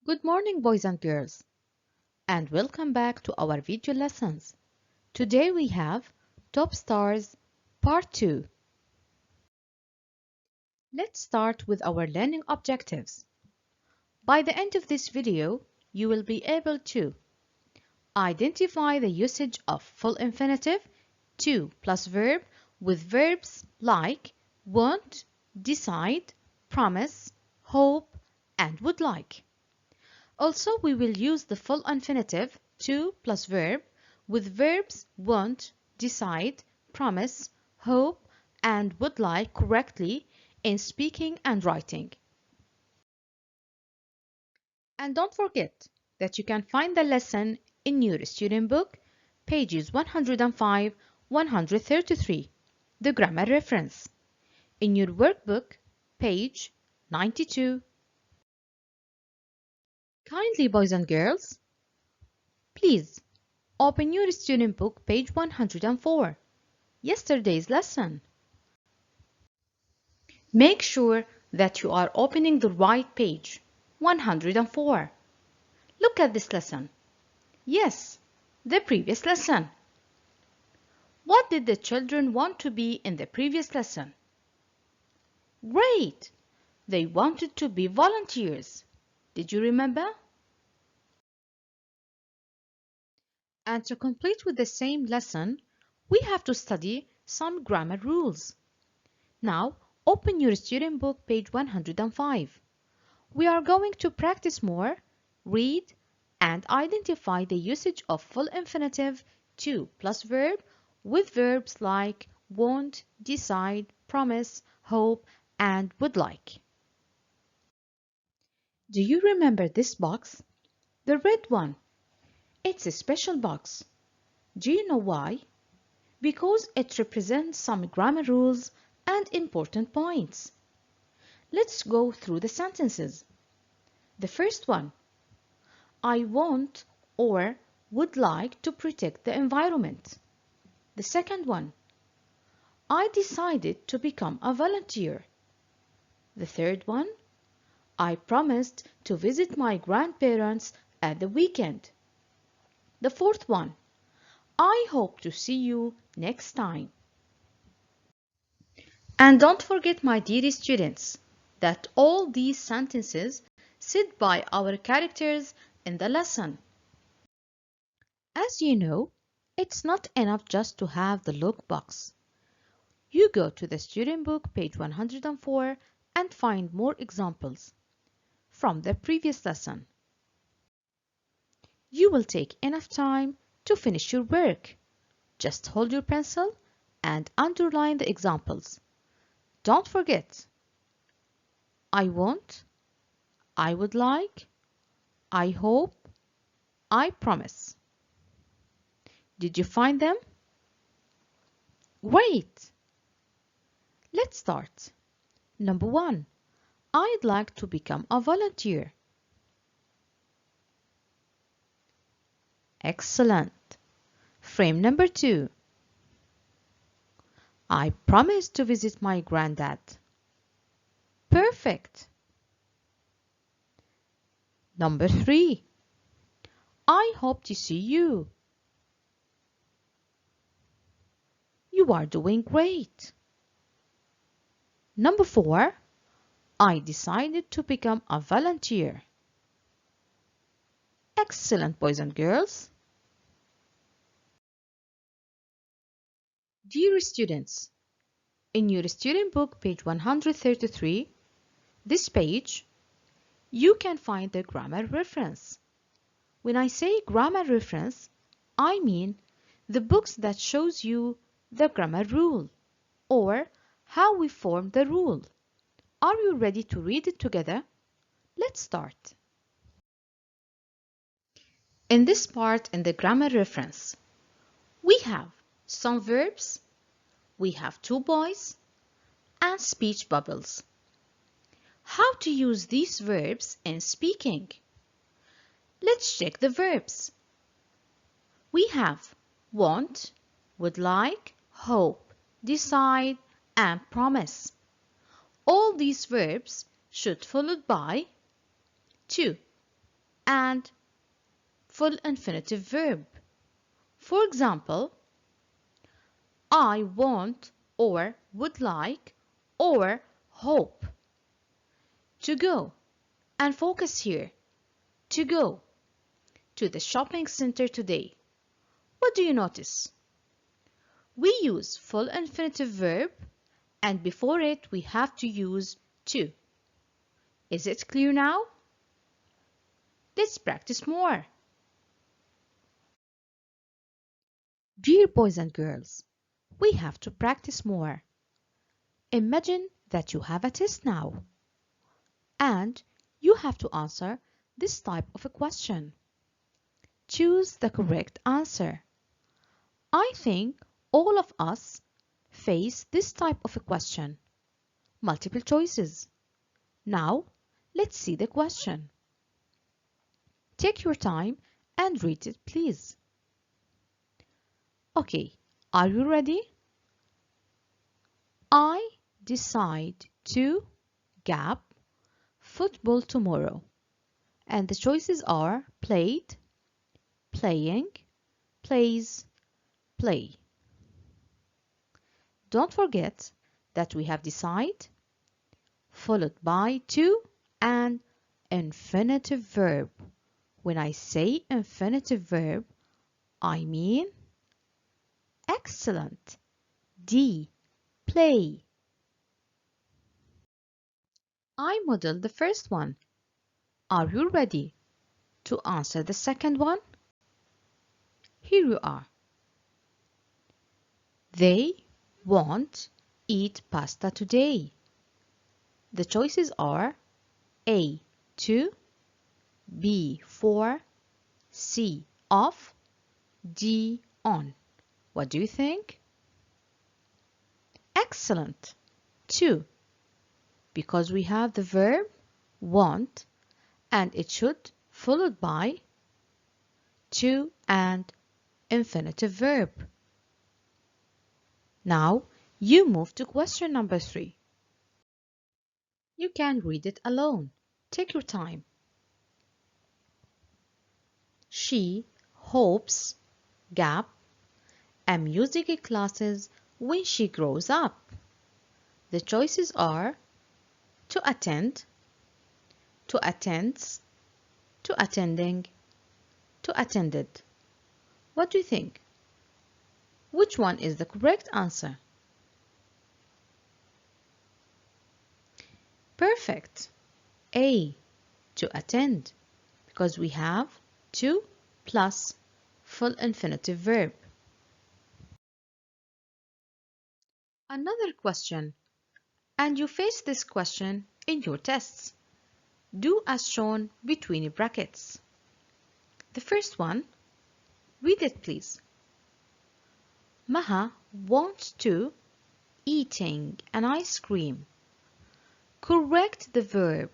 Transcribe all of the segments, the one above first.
Good morning, boys and girls, and welcome back to our video lessons. Today we have Top Stars Part 2. Let's start with our learning objectives. By the end of this video, you will be able to identify the usage of full infinitive to plus verb with verbs like want, decide, promise, hope, and would like. Also, we will use the full infinitive to plus verb with verbs want, decide, promise, hope, and would like correctly in speaking and writing. And don't forget that you can find the lesson in your student book, pages 105, 133, the grammar reference. In your workbook, page 92. Kindly, boys and girls, please open your student book, page 104, yesterday's lesson. Make sure that you are opening the right page, 104. Look at this lesson. Yes, the previous lesson. What did the children want to be in the previous lesson? Great! They wanted to be volunteers. Did you remember? And to complete with the same lesson, we have to study some grammar rules. Now, open your student book, page 105. We are going to practice more, read, and identify the usage of full infinitive to plus verb with verbs like want, decide, promise, hope, and would like. Do you remember this box? The red one. It's a special box. Do you know why? Because it represents some grammar rules and important points. Let's go through the sentences. The first one, I want or would like to protect the environment. The second one, I decided to become a volunteer. The third one, I promised to visit my grandparents at the weekend. The fourth one, I hope to see you next time. And don't forget, my dear students, that all these sentences sit by our characters in the lesson. As you know, it's not enough just to have the look box. You go to the student book, page 104, and find more examples from the previous lesson. You will take enough time to finish your work. Just hold your pencil and underline the examples. Don't forget, I want, I would like, I hope, I promise. Did you find them? Great! Let's start. Number 1. I'd like to become a volunteer. Excellent. Frame number 2. I promise to visit my granddad. Perfect. Number 3. I hope to see you. You are doing great. Number 4. I decided to become a volunteer. Excellent, boys and girls. Dear students, in your student book, page 133, this page, you can find the grammar reference. When I say grammar reference, I mean the books that shows you the grammar rule or how we form the rule. Are you ready to read it together? Let's start. In this part in the grammar reference, we have some verbs, we have two boys, and speech bubbles. How to use these verbs in speaking? Let's check the verbs. We have want, would like, hope, decide, and promise. All these verbs should followed by to. and full infinitive verb. For example, I want or would like or hope to go, and focus here, to go to the shopping center today. What do you notice? We use full infinitive verb and before it we have to use to. Is it clear now? Let's practice more. Dear boys and girls, we have to practice more. Imagine that you have a test now and you have to answer this type of a question. Choose the correct answer. I think all of us face this type of a question. Multiple choices. Now, let's see the question. Take your time and read it, please. Okay, are you ready? I decide to gap football tomorrow. And the choices are played, playing, plays, play. Don't forget that we have decide followed by to and infinitive verb. When I say infinitive verb, I mean excellent. D. Play. I modeled the first one. Are you ready to answer the second one? Here you are. They won't eat pasta today. The choices are A. To, B. For, C. Off, D. On. What do you think? Excellent. To, because we have the verb want and it should followed by to and infinitive verb. Now you move to question number 3. You can read it alone. Take your time. She hopes gap a music classes when she grows up. The choices are to attend, to attends, to attending, to attended. What do you think? Which one is the correct answer? Perfect. A. To attend, because we have to plus full infinitive verb. Another question, and you face this question in your tests. Do as shown between brackets. The first one, read it please. Maha wants to eating an ice cream. Correct the verb.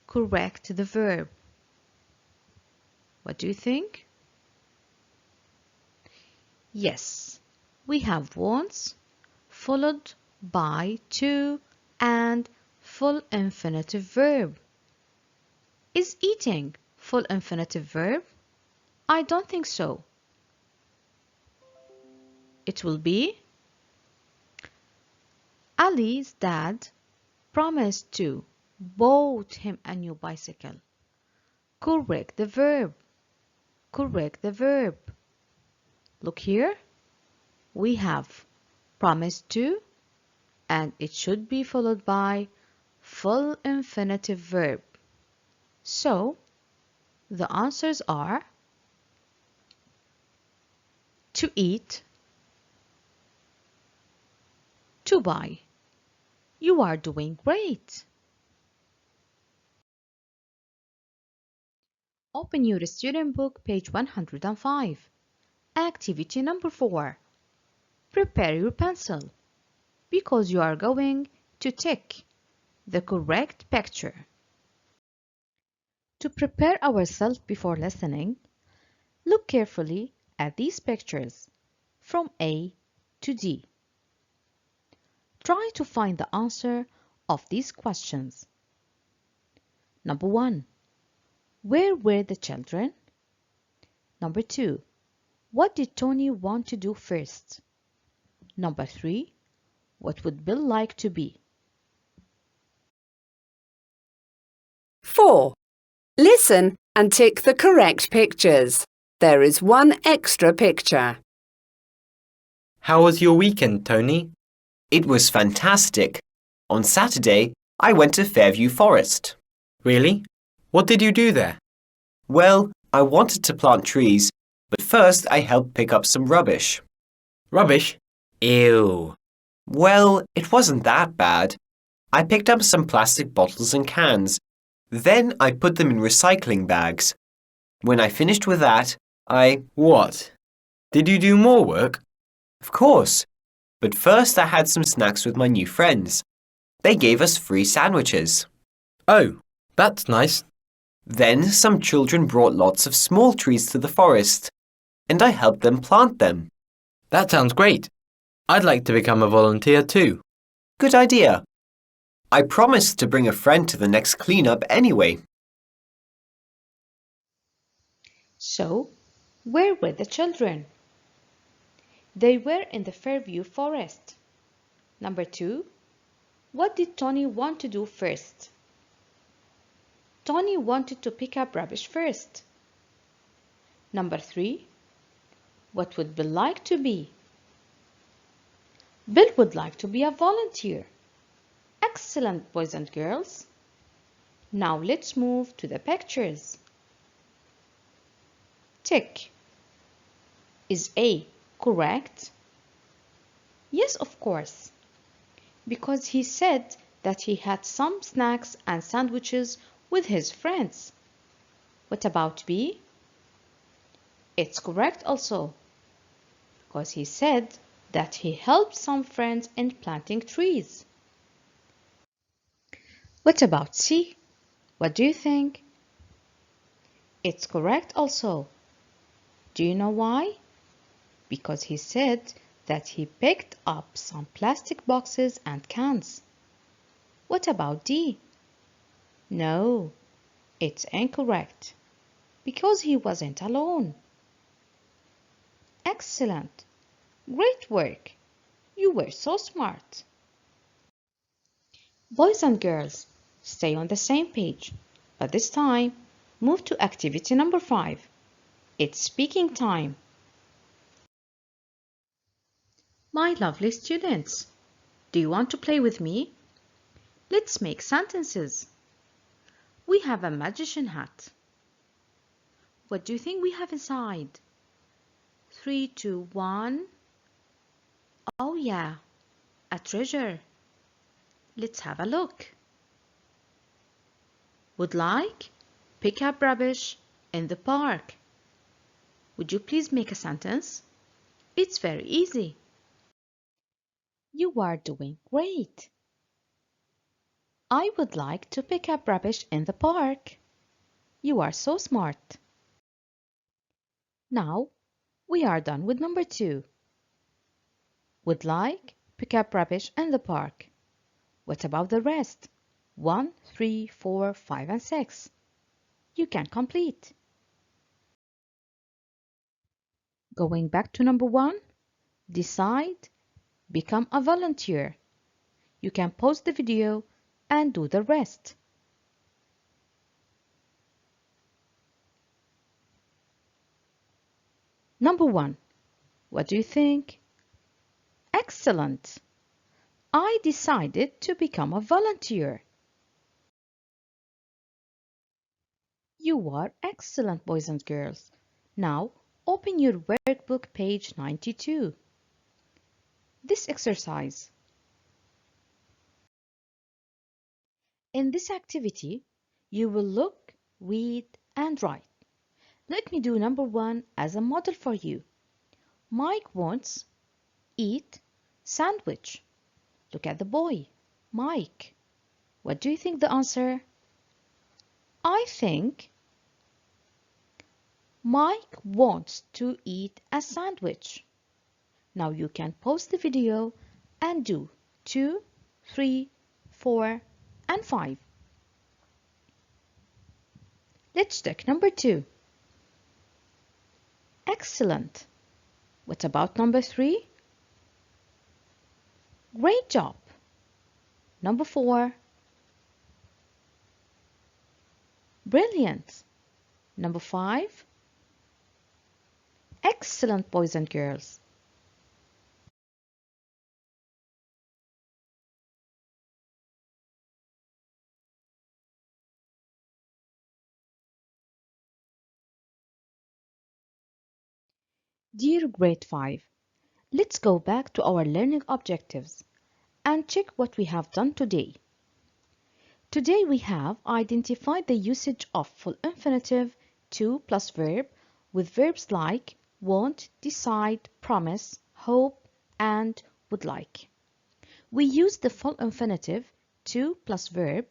Correct the verb. What do you think? Yes, we have wants followed by to and full infinitive verb. Is eating full infinitive verb? I don't think so. It will be Ali's dad promised to bought him a new bicycle. Correct the verb. Correct the verb. Look here. We have promised to and it should be followed by full infinitive verb. So, the answers are to eat, to buy. You are doing great. Open your student book, page 105. Activity number 4. Prepare your pencil because you are going to tick the correct picture. To prepare ourselves before listening, look carefully at these pictures from A to D. Try to find the answer of these questions. Number 1. Where were the children? Number 2. What did Tony want to do first? Number 3. What would Bill like to be? 4. Listen and tick the correct pictures. There is one extra picture. How was your weekend, Tony? It was fantastic. On Saturday, I went to Fairview Forest. Really? What did you do there? Well, I wanted to plant trees, but first I helped pick up some rubbish. Rubbish? Ew. Well, it wasn't that bad. I picked up some plastic bottles and cans. Then I put them in recycling bags. When I finished with that, What? Did you do more work? Of course. But first I had some snacks with my new friends. They gave us free sandwiches. Oh, that's nice. Then some children brought lots of small trees to the forest, and I helped them plant them. That sounds great. I'd like to become a volunteer too. Good idea. I promised to bring a friend to the next cleanup anyway. So, where were the children? They were in the Fairview Forest. Number 2. What did Tony want to do first? Tony wanted to pick up rubbish first. Number 3. What would Bill like to be? Bill would like to be a volunteer. Excellent, boys and girls. Now let's move to the pictures. Tick. Is A correct? Yes, of course. Because he said that he had some snacks and sandwiches with his friends. What about B? It's correct also. Because he said that he helped some friends in planting trees. What about C? What do you think? It's correct also. Do you know why? Because he said that he picked up some plastic boxes and cans. What about D? No, it's incorrect. Because he wasn't alone. Excellent. Great work. You were so smart. Boys and girls, stay on the same page, but this time move to activity number 5. It's speaking time. My lovely students, do you want to play with me? Let's make sentences. We have a magician hat. What do you think we have inside? 3, 2, 1. Oh yeah, a treasure. Let's have a look. Would like pick up rubbish in the park. Would you please make a sentence? It's very easy. You are doing great. I would like to pick up rubbish in the park. You are so smart. Now we are done with number 2. Would like pick up rubbish in the park. What about the rest? 1, 3, 4, 5, and 6. You can complete. Going back to number 1, decide, become a volunteer. You can pause the video and do the rest. Number 1, what do you think? Excellent! I decided to become a volunteer. You are excellent, boys and girls. Now, open your workbook page 92. This exercise. In this activity, you will look, read, and write. Let me do number 1 as a model for you. Mike wants eat sandwich. Look at the boy, Mike. What do you think the answer? I think Mike wants to eat a sandwich. Now you can pause the video and do 2, 3, 4, and 5. Let's check number 2. Excellent. What about number 3? Great job. Number 4. Brilliant. Number 5. Excellent, boys and girls. Dear grade 5, let's go back to our learning objectives and check what we have done today. Today we have identified the usage of full infinitive to plus verb with verbs like want, decide, promise, hope, and would like. We use the full infinitive to plus verb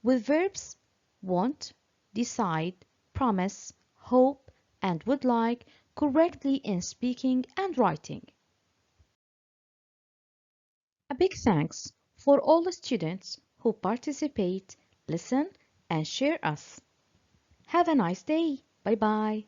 with verbs want, decide, promise, hope, and would like correctly in speaking and writing. A big thanks for all the students who participate, listen, and share us. Have a nice day. Bye bye.